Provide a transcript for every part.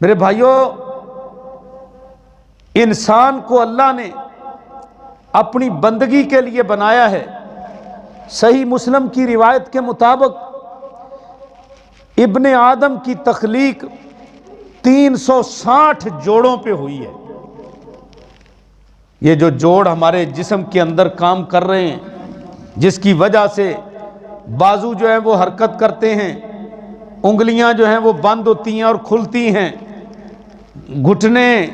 میرے بھائیوں، انسان کو اللہ نے اپنی بندگی کے لیے بنایا ہے۔ صحیح مسلم کی روایت کے مطابق ابن آدم کی تخلیق 360 جوڑوں پہ ہوئی ہے۔ یہ جو جوڑ ہمارے جسم کے اندر کام کر رہے ہیں، جس کی وجہ سے بازو جو ہے وہ حرکت کرتے ہیں، انگلیاں جو ہیں وہ بند ہوتی ہیں اور کھلتی ہیں، گھٹنے،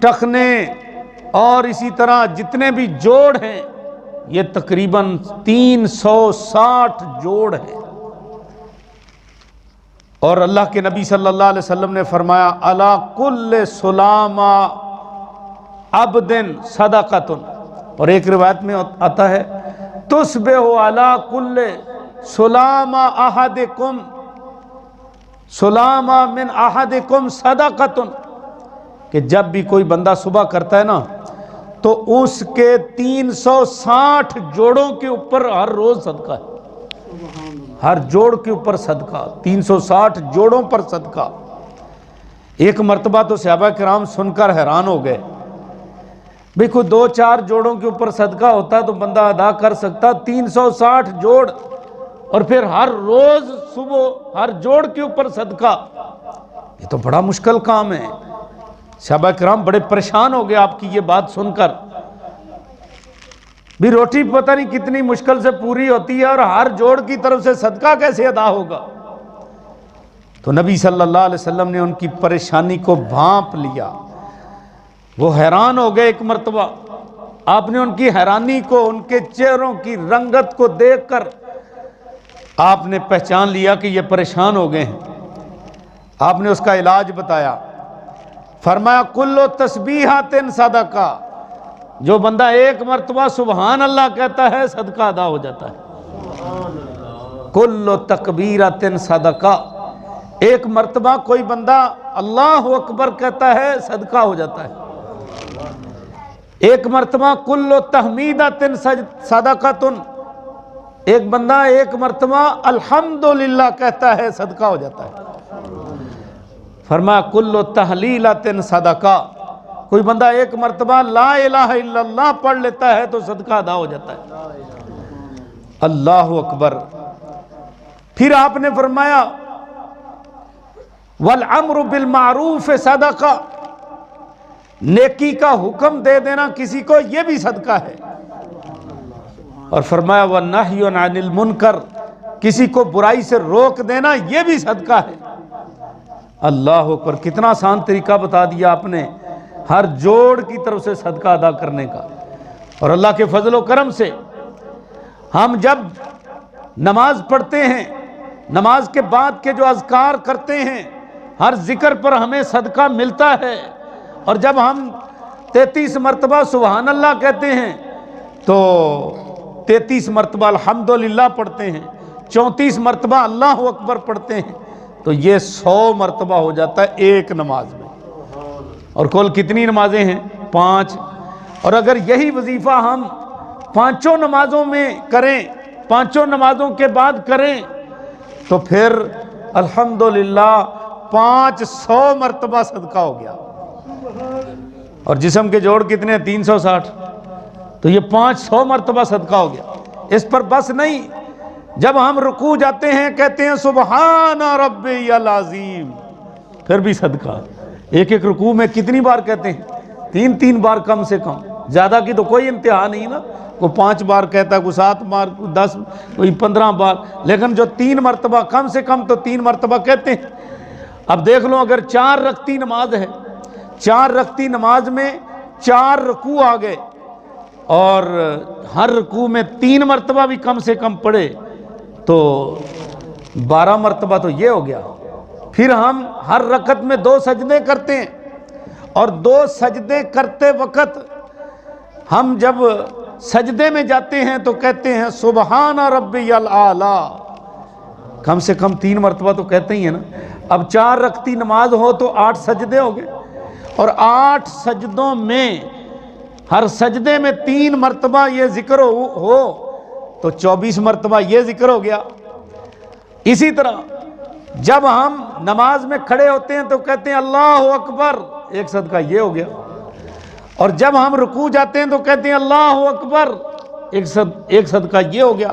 ٹخنے اور اسی طرح جتنے بھی جوڑ ہیں، یہ تقریباً 360 جوڑ ہیں۔ اور اللہ کے نبی صلی اللہ علیہ وسلم نے فرمایا علی کل سلامہ عبد صدقۃ، اور ایک روایت میں آتا ہے تصبح علی کل سلامہ احدکم سلامہ من احدکم صدقۃ، کہ جب بھی کوئی بندہ صبح کرتا ہے نا تو اس کے 360 جوڑوں کے اوپر ہر روز صدقہ ہے، ہر جوڑ کے اوپر صدقہ، 360 جوڑوں پر صدقہ۔ ایک مرتبہ تو صحابہ کرام سن کر حیران ہو گئے، بھئی کوئی 2-4 جوڑوں کے اوپر صدقہ ہوتا تو بندہ ادا کر سکتا، 360 جوڑ، اور پھر ہر روز صبح ہر جوڑ کے اوپر صدقہ، یہ تو بڑا مشکل کام ہے۔ صحابہ کرام بڑے پریشان ہو گئے آپ کی یہ بات سن کر، بھی روٹی پتہ نہیں کتنی مشکل سے پوری ہوتی ہے اور ہر جوڑ کی طرف سے صدقہ کیسے ادا ہوگا؟ تو نبی صلی اللہ علیہ وسلم نے ان کی پریشانی کو بھانپ لیا، وہ حیران ہو گئے۔ ایک مرتبہ آپ نے ان کی حیرانی کو، ان کے چہروں کی رنگت کو دیکھ کر آپ نے پہچان لیا کہ یہ پریشان ہو گئے ہیں۔ آپ نے اس کا علاج بتایا، فرمایا کل تسبیحۃ صدقہ، جو بندہ ایک مرتبہ سبحان اللہ کہتا ہے صدقہ ادا ہو جاتا ہے۔ کل تکبیرۃ صدقہ، ایک مرتبہ کوئی بندہ اللہ اکبر کہتا ہے صدقہ ہو جاتا ہے۔ ایک مرتبہ کل تحمیدۃ صدقۃ، ایک بندہ ایک مرتبہ الحمدللہ کہتا ہے صدقہ ہو جاتا ہے۔ فرمایا کل تحلیلۃ صدقہ، کوئی بندہ ایک مرتبہ لا الہ الا اللہ پڑھ لیتا ہے تو صدقہ ادا ہو جاتا ہے۔ اللہ اکبر۔ پھر آپ نے فرمایا والامر بالمعروف صدقہ، نیکی کا حکم دے دینا کسی کو یہ بھی صدقہ ہے۔ اور فرمایا والنہی عن المنکر، کسی کو برائی سے روک دینا یہ بھی صدقہ ہے۔ اللہ اکبر، کتنا آسان طریقہ بتا دیا آپ نے ہر جوڑ کی طرف سے صدقہ ادا کرنے کا۔ اور اللہ کے فضل و کرم سے ہم جب نماز پڑھتے ہیں، نماز کے بعد کے جو اذکار کرتے ہیں، ہر ذکر پر ہمیں صدقہ ملتا ہے۔ اور جب ہم 33 مرتبہ سبحان اللہ کہتے ہیں تو 33 مرتبہ الحمدللہ پڑھتے ہیں، 34 مرتبہ اللہ اکبر پڑھتے ہیں، تو یہ 100 مرتبہ ہو جاتا ہے ایک نماز میں۔ اور کل کتنی نمازیں ہیں؟ 5۔ اور اگر یہی وظیفہ ہم 5 نمازوں میں کریں، 5 نمازوں کے بعد کریں، تو پھر الحمدللہ 500 مرتبہ صدقہ ہو گیا۔ اور جسم کے جوڑ کتنے ہیں؟ 360، تو یہ 500 مرتبہ صدقہ ہو گیا۔ اس پر بس نہیں، جب ہم رکوع جاتے ہیں کہتے ہیں سبحان ربی العظیم، پھر بھی صدقہ۔ ایک ایک رکوع میں کتنی بار کہتے ہیں؟ 3 بار کم سے کم، زیادہ کی تو کوئی انتہا نہیں نا، کوئی 5 بار کہتا ہے، کوئی 7 بار، کوئی 10، کوئی 15 بار، لیکن جو 3 مرتبہ کم سے کم تو 3 مرتبہ کہتے ہیں۔ اب دیکھ لو، اگر 4 رکعتی نماز ہے، 4 رکعتی نماز میں 4 رکوع آ گئے اور ہر رکوع میں 3 مرتبہ بھی کم سے کم پڑھے تو 12 مرتبہ تو یہ ہو گیا۔ پھر ہم ہر رکعت میں 2 سجدے کرتے ہیں، اور 2 سجدے کرتے وقت ہم جب سجدے میں جاتے ہیں تو کہتے ہیں سبحان ربی الاعلی، کم سے کم 3 مرتبہ تو کہتے ہی ہیں نا۔ اب 4 رکعتی نماز ہو تو 8 سجدے ہو گئے، اور 8 سجدوں میں ہر سجدے میں 3 مرتبہ یہ ذکر ہو تو 24 مرتبہ یہ ذکر ہو گیا۔ اسی طرح جب ہم نماز میں کھڑے ہوتے ہیں تو کہتے ہیں اللہ اکبر، ایک صدقہ یہ ہو گیا، اور جب ہم رکوع جاتے ہیں تو کہتے ہیں اللہ اکبر، ایک صدقہ یہ ہو گیا،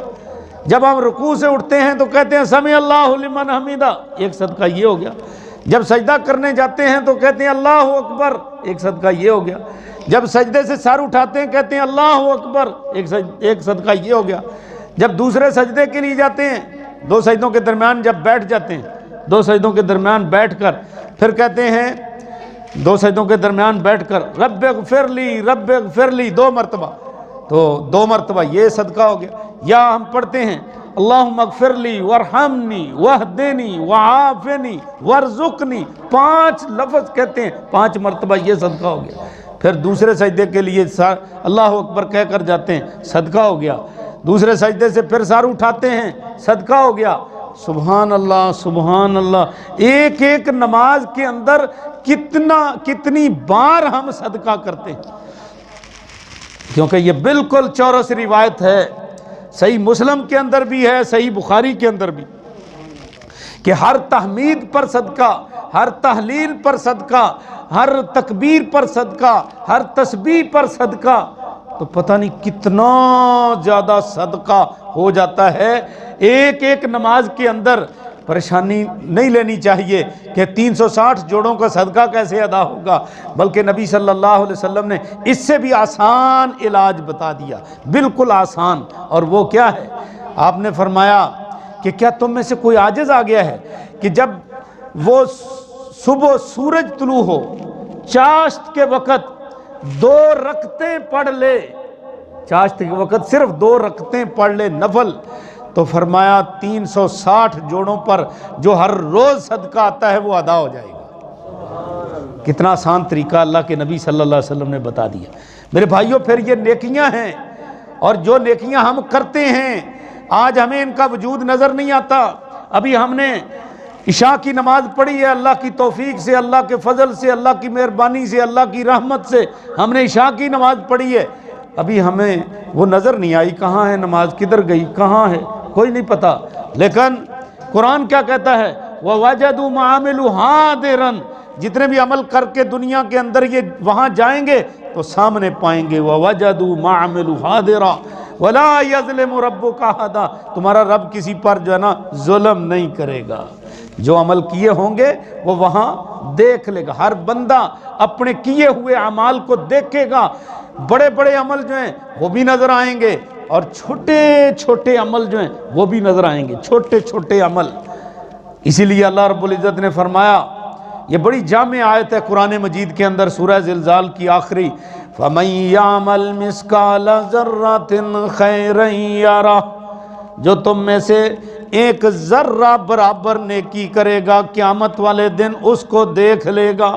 جب ہم رکوع سے اٹھتے ہیں تو کہتے ہیں سمع اللہ لمن حمیدہ، ایک صدقہ یہ ہو گیا، جب سجدہ کرنے جاتے ہیں تو کہتے ہیں اللہ اکبر، ایک صدقہ یہ ہو گیا، جب سجدے سے سر اٹھاتے ہیں کہتے ہیں اللہ اکبر، ایک صدقہ یہ ہو گیا، جب دوسرے سجدے کے لیے جاتے ہیں، دو سجدوں کے درمیان جب بیٹھ جاتے ہیں، دو سجدوں کے درمیان بیٹھ کر پھر کہتے ہیں، دو سجدوں کے درمیان بیٹھ کر رب اغفر لی 2 مرتبہ، تو 2 مرتبہ یہ صدقہ ہو گیا، یا ہم پڑھتے ہیں اللہم اغفر لی وارحمنی واہدنی وعافنی وارزقنی، 5 لفظ کہتے ہیں، 5 مرتبہ یہ صدقہ ہو گیا، پھر دوسرے سجدے کے لیے اللہ اکبر کہہ کر جاتے ہیں، صدقہ ہو گیا، دوسرے سجدے سے پھر سر اٹھاتے ہیں، صدقہ ہو گیا، سبحان اللہ سبحان اللہ، ایک ایک نماز کے اندر کتنی بار ہم صدقہ کرتے ہیں، کیونکہ یہ بالکل چورس روایت ہے، صحیح مسلم کے اندر بھی ہے، صحیح بخاری کے اندر بھی، کہ ہر تحمید پر صدقہ، ہر تحلیل پر صدقہ، ہر تکبیر پر صدقہ، ہر تسبیح پر صدقہ، تو پتہ نہیں کتنا زیادہ صدقہ ہو جاتا ہے ایک ایک نماز کے اندر۔ پریشانی نہیں لینی چاہیے کہ 360 جوڑوں کا صدقہ کیسے ادا ہوگا، بلکہ نبی صلی اللہ علیہ وسلم نے اس سے بھی آسان علاج بتا دیا، بالکل آسان، اور وہ کیا ہے؟ آپ نے فرمایا کہ کیا تم میں سے کوئی عاجز آ گیا ہے کہ جب وہ صبح سورج طلوع ہو، چاشت کے وقت 2 رکعتیں پڑھ لے، چاشت کے وقت صرف 2 رکعتیں پڑھ لے نفل، تو فرمایا 360 جوڑوں پر جو ہر روز صدقہ آتا ہے وہ ادا ہو جائے گا۔ کتنا آسان طریقہ اللہ کے نبی صلی اللہ علیہ وسلم نے بتا دیا۔ میرے بھائیوں، پھر یہ نیکیاں ہیں، اور جو نیکیاں ہم کرتے ہیں آج ہمیں ان کا وجود نظر نہیں آتا۔ ابھی ہم نے عشاء کی نماز پڑھی ہے، اللہ کی توفیق سے، اللہ کے فضل سے، اللہ کی مہربانی سے، اللہ کی رحمت سے ہم نے عشاء کی نماز پڑھی ہے، ابھی ہمیں وہ نظر نہیں آئی، کہاں ہے نماز، کدھر گئی، کہاں ہے، کوئی نہیں پتا۔ لیکن قرآن کیا کہتا ہے؟ وَوَجَدُوا مَعَامِلُوا حَاضِرًا، جتنے بھی عمل کر کے دنیا کے اندر یہ وہاں جائیں گے تو سامنے پائیں گے، وَوَجَدُوا مَعَامِلُوا حَاضِرًا وَلَا يَظْلِمُ رَبُّكَ أَحَدًا، تمہارا رب کسی پر جو ہے نا ظلم نہیں کرے گا، جو عمل کیے ہوں گے وہ وہاں دیکھ لے گا، ہر بندہ اپنے کیے ہوئے اعمال کو دیکھے گا، بڑے بڑے عمل جو ہیں وہ بھی نظر آئیں گے، اور چھوٹے چھوٹے عمل جو ہیں وہ بھی نظر آئیں گے، چھوٹے چھوٹے عمل۔ اسی لیے اللہ رب العزت نے فرمایا، یہ بڑی جامع آیت ہے قرآن مجید کے اندر، سورہ زلزال کی آخری، فَمَن يَعْمَلْ مِثْقَالَ ذَرَّةٍ خَيْرًا يَرَهُ، جو تم میں سے ایک ذرہ برابر نیکی کرے گا قیامت والے دن اس کو دیکھ لے گا۔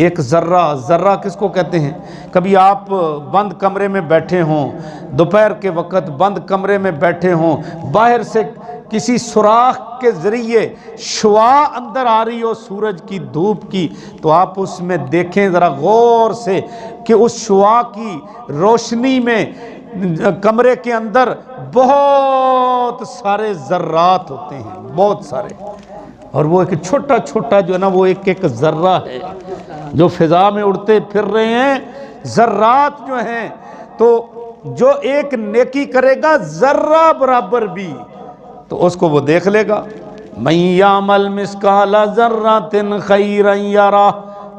ایک ذرہ، ذرہ کس کو کہتے ہیں؟ کبھی آپ بند کمرے میں بیٹھے ہوں، دوپہر کے وقت بند کمرے میں بیٹھے ہوں، باہر سے کسی سوراخ کے ذریعے شعاع اندر آ رہی ہو سورج کی دھوپ کی، تو آپ اس میں دیکھیں ذرا غور سے کہ اس شعاع کی روشنی میں کمرے کے اندر بہت سارے ذرات ہوتے ہیں، بہت سارے، اور وہ ایک چھوٹا چھوٹا جو ہے نا وہ ایک ایک ذرہ ہے جو فضا میں اڑتے پھر رہے ہیں، ذرات جو ہیں، تو جو ایک نیکی کرے گا ذرہ برابر بھی تو اس کو وہ دیکھ لے گا۔ مَن یعمل مثقال ذرۃ خیرا یرہ،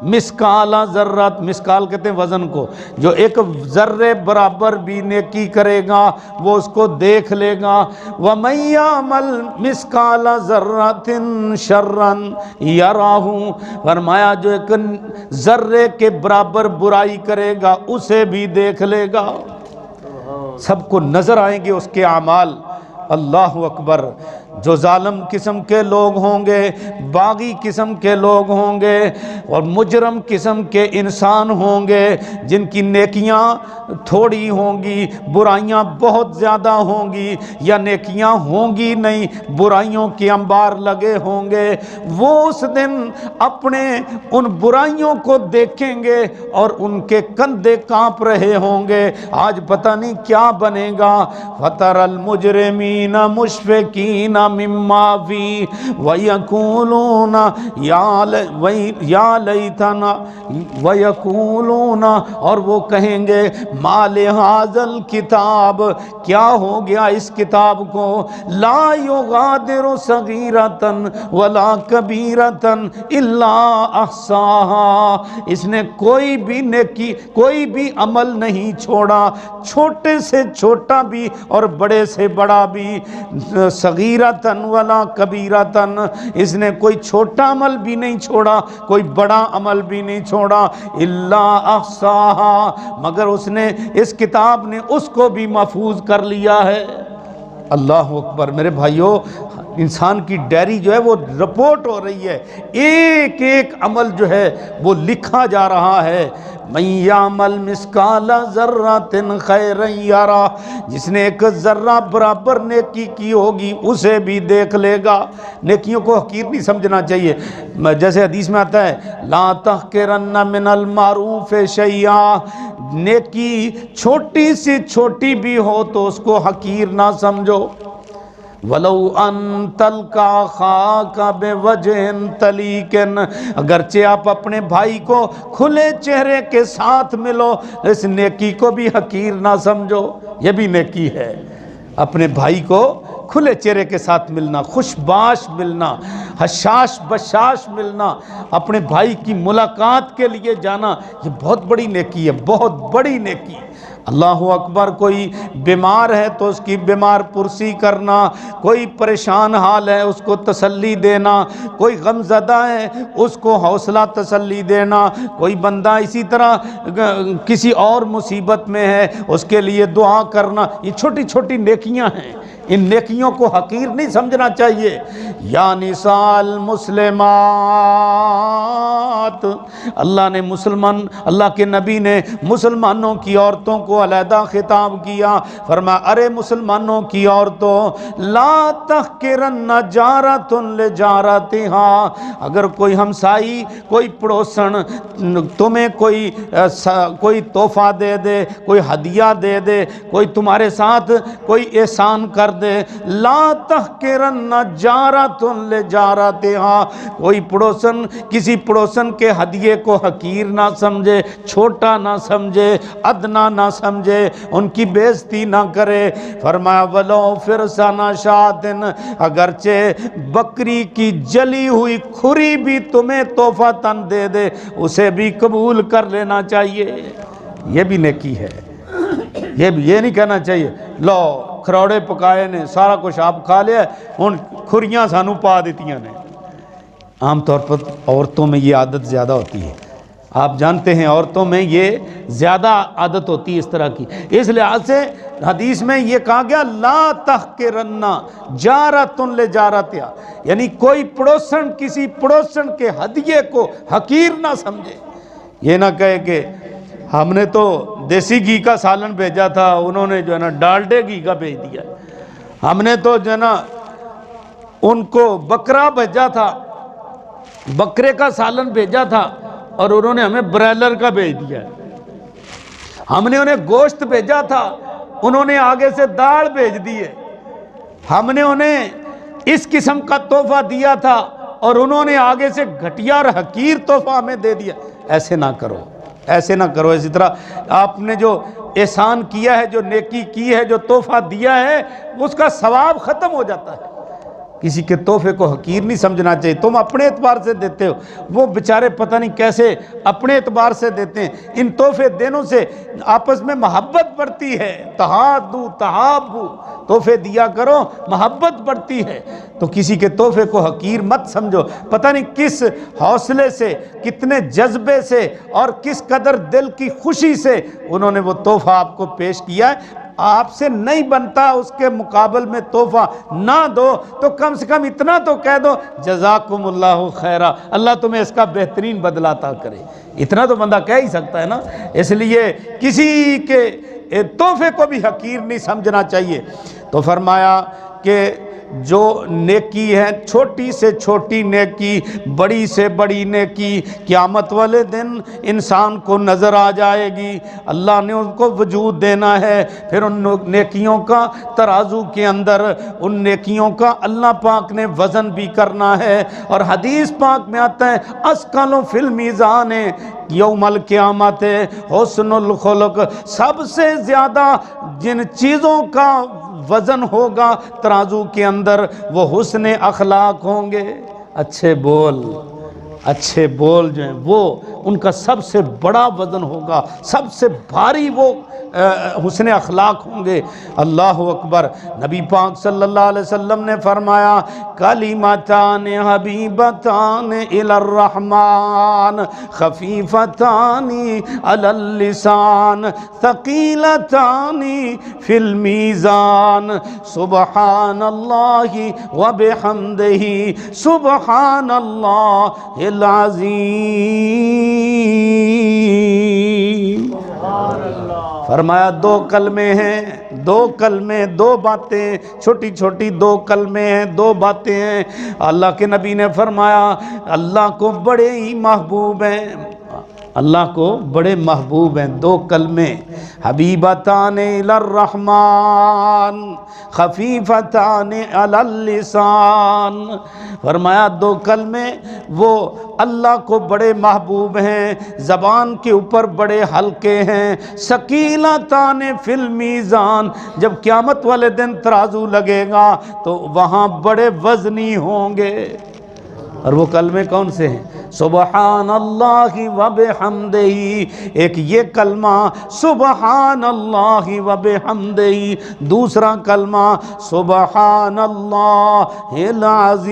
مثقال ذرۃ، مثقال کہتے ہیں وزن کو، جو ایک ذرے برابر بھی نیکی کرے گا وہ اس کو دیکھ لے گا۔ وَمَن یعمل مثقال ذرۃ شرا یرہ، فرمایا جو ایک ذرے کے برابر برائی کرے گا اسے بھی دیکھ لے گا۔ سب کو نظر آئیں گے اس کے اعمال۔ اللہ اکبر۔ جو ظالم قسم کے لوگ ہوں گے، باغی قسم کے لوگ ہوں گے، اور مجرم قسم کے انسان ہوں گے، جن کی نیکیاں تھوڑی ہوں گی، برائیاں بہت زیادہ ہوں گی، یا نیکیاں ہوں گی نہیں، برائیوں کے انبار لگے ہوں گے، وہ اس دن اپنے ان برائیوں کو دیکھیں گے اور ان کے کندھے کانپ رہے ہوں گے۔ آج پتہ نہیں کیا بنے گا۔ فَتَرَى الْمُجْرِمِينَ مُشْفِقِينَ مما فی ویقولون یا لیتنا ویقولون، اور وہ کہیں گے ما لہذا الکتاب، کیا ہو گیا اس کتاب کو، لا یغادر صغیرۃ ولا کبیرۃ الا احصاها، اس نے کوئی بھی نیکی کوئی بھی عمل نہیں چھوڑا، چھوٹے سے چھوٹا بھی اور بڑے سے بڑا بھی، صغیرۃ ولا کبیرۃ، اس نے کوئی چھوٹا عمل بھی نہیں چھوڑا، کوئی بڑا عمل بھی نہیں چھوڑا، الا احصاها، مگر اس نے اس کتاب نے اس کو بھی محفوظ کر لیا ہے۔ اللہ اکبر۔ میرے بھائیوں، انسان کی ڈائری جو ہے وہ رپورٹ ہو رہی ہے، ایک ایک عمل جو ہے وہ لکھا جا رہا ہے۔ من یعمل مثقال ذرۃ خیرا یرہ، جس نے ایک ذرہ برابر نیکی کی ہوگی اسے بھی دیکھ لے گا۔ نیکیوں کو حقیر نہیں سمجھنا چاہیے، جیسے حدیث میں آتا ہے لا تحقرن من المعروف شیئا، نیکی چھوٹی سے چھوٹی بھی ہو تو اس کو حقیر نہ سمجھو۔ وَلَوْ أَن تَلْقَى أَخَاكَ بِوَجْهٍ طَلِيقٍ، اگرچہ آپ اپنے بھائی کو کھلے چہرے کے ساتھ ملو، اس نیکی کو بھی حقیر نہ سمجھو، یہ بھی نیکی ہے۔ اپنے بھائی کو کھلے چہرے کے ساتھ ملنا، خوش باش ملنا، حشاش بشاش ملنا، اپنے بھائی کی ملاقات کے لیے جانا، یہ بہت بڑی نیکی ہے، بہت بڑی نیکی۔ اللہ اکبر۔ کوئی بیمار ہے تو اس کی بیمار پرسی کرنا، کوئی پریشان حال ہے اس کو تسلی دینا، کوئی غم زدہ ہے اس کو حوصلہ تسلی دینا، کوئی بندہ اسی طرح کسی اور مصیبت میں ہے اس کے لیے دعا کرنا، یہ چھوٹی چھوٹی نیکیاں ہیں، ان نیکیوں کو حقیر نہیں سمجھنا چاہیے۔ یا نساء المسلمات، اللہ کے نبی نے مسلمانوں کی عورتوں کو علیحدہ خطاب کیا، فرمایا ارے مسلمانوں کی عورتوں، لا تحقرن جارۃ لجارتہا، اگر کوئی ہمسائی کوئی پڑوسن تمہیں کوئی تحفہ دے دے، کوئی ہدیہ دے دے، کوئی تمہارے ساتھ کوئی احسان کر دے، لا تحقرن جارۃ لجارتہا، کوئی پڑوسن کسی پڑوسن کے ہدیے کو حقیر نہ سمجھے، چھوٹا نہ سمجھے، ادنا نہ سمجھے، ان کی بے عزتی نہ کرے۔ فرمایا ولو فرسان شاتن، اگرچہ بکری کی جلی ہوئی کھری بھی تمہیں تحفہ تن دے دے اسے بھی قبول کر لینا چاہیے، یہ بھی نیکی ہے۔ یہ نہیں کہنا چاہیے لو کھروڑے پکائے نے سارا کچھ آپ کھا لیا ان کھریاں سانو پا دیتیاں نے۔ عام طور پر عورتوں میں یہ عادت زیادہ ہوتی ہے، آپ جانتے ہیں عورتوں میں یہ زیادہ عادت ہوتی ہے اس طرح کی، اس لحاظ سے حدیث میں یہ کہا گیا لا تحقرن جارۃ لجارتہا، یعنی کوئی پڑوسن کسی پڑوسن کے ہدیے کو حقیر نہ سمجھے۔ یہ نہ کہے کہ ہم نے تو دیسی گھی کا سالن بھیجا تھا، انہوں نے جو ہے نا ڈالڈے گھی کا بھیج دیا، ہم نے تو جو ہے نا ان کو بکرا بھیجا تھا، بکرے کا سالن بھیجا تھا اور انہوں نے ہمیں برائلر کا بھیج دیا، ہم نے انہیں گوشت بھیجا تھا انہوں نے آگے سے داڑھ بھیج دی ہے، ہم نے انہیں اس قسم کا تحفہ دیا تھا اور انہوں نے آگے سے گھٹیا اور حقیر تحفہ ہمیں دے دیا۔ ایسے نہ کرو، ایسے نہ کرو۔ اسی طرح آپ نے جو احسان کیا ہے، جو نیکی کی ہے، جو تحفہ دیا ہے، اس کا ثواب ختم ہو جاتا ہے۔ کسی کے تحفے کو حقیر نہیں سمجھنا چاہیے، تم اپنے اعتبار سے دیتے ہو، وہ بیچارے پتہ نہیں کیسے اپنے اعتبار سے دیتے ہیں۔ ان تحفے دینے سے آپس میں محبت بڑھتی ہے، تہادو تہابو، تحفے دیا کرو محبت بڑھتی ہے، تو کسی کے تحفے کو حقیر مت سمجھو۔ پتہ نہیں کس حوصلے سے، کتنے جذبے سے اور کس قدر دل کی خوشی سے انہوں نے وہ تحفہ آپ کو پیش کیا ہے، آپ سے نہیں بنتا اس کے مقابل میں تحفہ نہ دو تو کم سے کم اتنا تو کہہ دو جزاکم اللہ خیرہ، اللہ تمہیں اس کا بہترین بدلہ عطا کرے، اتنا تو بندہ کہہ ہی سکتا ہے نا۔ اس لیے کسی کے تحفے کو بھی حقیر نہیں سمجھنا چاہیے۔ تو فرمایا کہ جو نیکی ہے، چھوٹی سے چھوٹی نیکی، بڑی سے بڑی نیکی، قیامت والے دن انسان کو نظر آ جائے گی۔ اللہ نے ان کو وجود دینا ہے، پھر ان نیکیوں کا ترازو کے اندر ان نیکیوں کا اللہ پاک نے وزن بھی کرنا ہے۔ اور حدیث پاک میں آتا ہے اسقل فی المیزان یوم القیامت حسن الخلق، سب سے زیادہ جن چیزوں کا وزن ہوگا ترازو کے اندر وہ حسن اخلاق ہوں گے، اچھے بول جو ہیں وہ ان کا سب سے بڑا وزن ہوگا، سب سے بھاری وہ حسن اخلاق ہوں گے۔ اللہ اکبر۔ نبی پاک صلی اللہ علیہ وسلم نے فرمایا کلمتان حبیبتان الی الرحمن خفیفتان علی اللسان ثقیلتان فی المیزان سبحان اللہ وبحمدہ سبحان اللہ العظیم۔ فرمایا دو کلمے ہیں، دو کلمے، دو باتیں، چھوٹی چھوٹی دو کلمے ہیں، دو باتیں ہیں۔ اللہ کے نبی نے فرمایا اللہ کو بڑے ہی محبوب ہیں، اللہ کو بڑے محبوب ہیں دو کلمے، حبیبتان الی الرحمن خفیفتان علی اللسان۔ فرمایا دو کلمے وہ اللہ کو بڑے محبوب ہیں، زبان کے اوپر بڑے ہلکے ہیں، ثقیلتان فی المیزان، جب قیامت والے دن ترازو لگے گا تو وہاں بڑے وزنی ہوں گے۔ اور وہ کلمے کون سے ہیں؟ سبحان اللہ وبحمدہ، ایک یہ کلمہ سبحان اللہ وبحمدہ، دوسرا کلمہ سبحان اللہ العظیم۔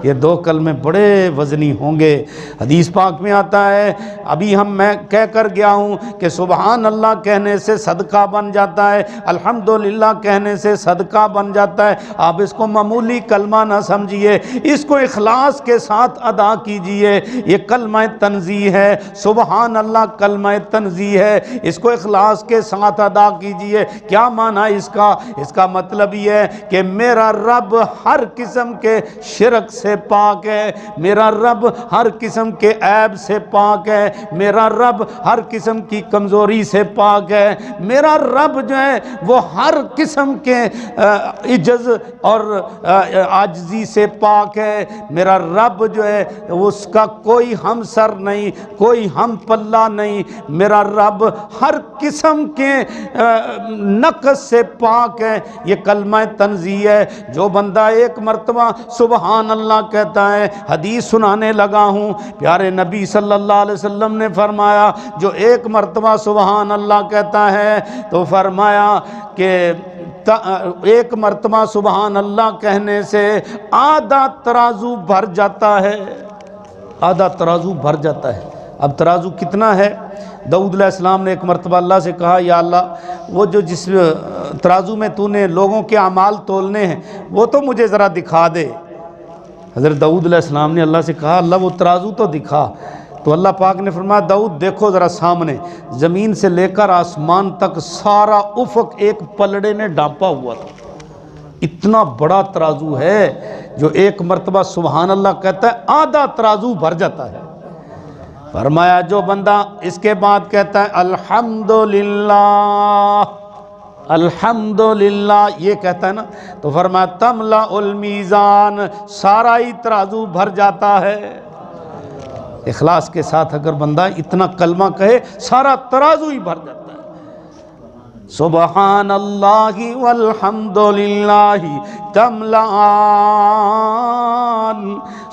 یہ دو کلمے بڑے وزنی ہوں گے۔ حدیث پاک میں آتا ہے، ابھی میں کہہ کر گیا ہوں کہ سبحان اللہ کہنے سے صدقہ بن جاتا ہے، الحمدللہ کہنے سے صدقہ بن جاتا ہے۔ آپ اس کو معمولی کلمہ نہ سمجھیے، اس کو اخلاص کے ساتھ ادا کیجئے۔ یہ کلمہ تنزیہ ہے، سبحان اللہ کلمہ تنزیہ ہے، اس کو اخلاص کے ساتھ ادا کیجئے۔ کیا معنی اس کا مطلب یہ ہے کہ میرا رب ہر قسم کے شرک سے پاک ہے، میرا رب ہر قسم کے عیب سے پاک ہے، میرا رب ہر قسم کی کمزوری سے پاک ہے، میرا رب جو ہے وہ ہر قسم کے عجز اور عاجزی سے پاک ہے، میرا رب جو ہے اس کا کوئی ہمسر نہیں، کوئی ہم پلہ نہیں، میرا رب ہر قسم کے نقص سے پاک ہے۔ یہ کلمہ تنزیہ ہے۔ جو بندہ ایک مرتبہ سبحان اللہ کہتا ہے، حدیث سنانے لگا ہوں، پیارے نبی صلی اللہ علیہ وسلم نے فرمایا جو ایک مرتبہ سبحان اللہ کہتا ہے تو فرمایا کہ ایک مرتبہ سبحان اللہ کہنے سے آدھا ترازو بھر جاتا ہے، آدھا ترازو بھر جاتا ہے۔ اب ترازو کتنا ہے؟ داؤد علیہ السلام نے ایک مرتبہ اللہ سے کہا یا اللہ وہ جو جس ترازو میں تو نے لوگوں کے اعمال تولنے ہیں وہ تو مجھے ذرا دکھا دے۔ حضرت داؤد علیہ السلام نے اللہ سے کہا اللہ وہ ترازو تو دکھا۔ تو اللہ پاک نے فرمایا داؤد دیکھو ذرا سامنے، زمین سے لے کر آسمان تک سارا افق ایک پلڑے نے ڈھانپا ہوا تھا، اتنا بڑا ترازو ہے جو ایک مرتبہ سبحان اللہ کہتا ہے آدھا ترازو بھر جاتا ہے۔ فرمایا جو بندہ اس کے بعد کہتا ہے الحمدللہ الحمدللہ یہ کہتا ہے نا، تو فرمایا تملا المیزان، سارا ہی ترازو بھر جاتا ہے۔ اخلاص کے ساتھ اگر بندہ اتنا کلمہ کہے سارا ترازو ہی بھر جاتا ہے۔ سبحان اللہ والحمدللہ تملأان،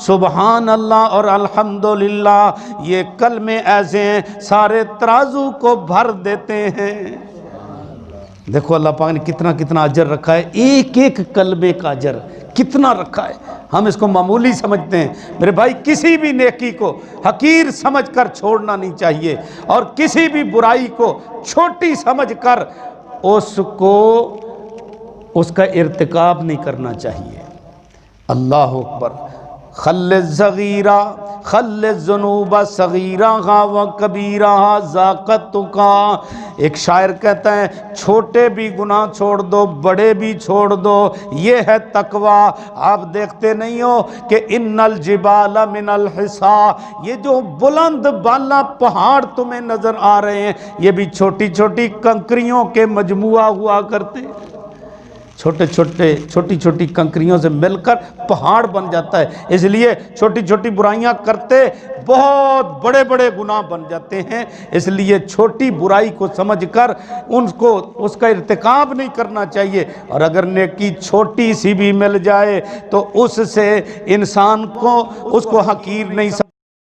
سبحان اللہ اور الحمدللہ یہ کلمے ایسے ہیں سارے ترازو کو بھر دیتے ہیں۔ دیکھو اللہ پاک نے کتنا کتنا اجر رکھا ہے، ایک ایک کلمے کا اجر کتنا رکھا ہے۔ ہم اس کو معمولی سمجھتے ہیں۔ میرے بھائی کسی بھی نیکی کو حقیر سمجھ کر چھوڑنا نہیں چاہیے، اور کسی بھی برائی کو چھوٹی سمجھ کر اس کا ارتکاب نہیں کرنا چاہیے۔ اللہ اکبر۔ خل الصغیرہ خل الذنوب صغیرہا و کبیرہا ذاقتکا۔ ایک شاعر کہتا ہے چھوٹے بھی گناہ چھوڑ دو، بڑے بھی چھوڑ دو، یہ ہے تقوی۔ آپ دیکھتے نہیں ہو کہ ان الجبال من الحصا، یہ جو بلند بالا پہاڑ تمہیں نظر آ رہے ہیں یہ بھی چھوٹی چھوٹی کنکریوں کے مجموعہ ہوا کرتے، چھوٹی چھوٹی کنکریوں سے مل کر پہاڑ بن جاتا ہے۔ اس لیے چھوٹی چھوٹی برائیاں کرتے بہت بڑے بڑے گناہ بن جاتے ہیں۔ اس لیے چھوٹی برائی کو سمجھ کر اس کا ارتکاب نہیں کرنا چاہیے، اور اگر نیکی چھوٹی سی بھی مل جائے تو اس سے انسان کو اس کو حقیر نہیں سمجھنا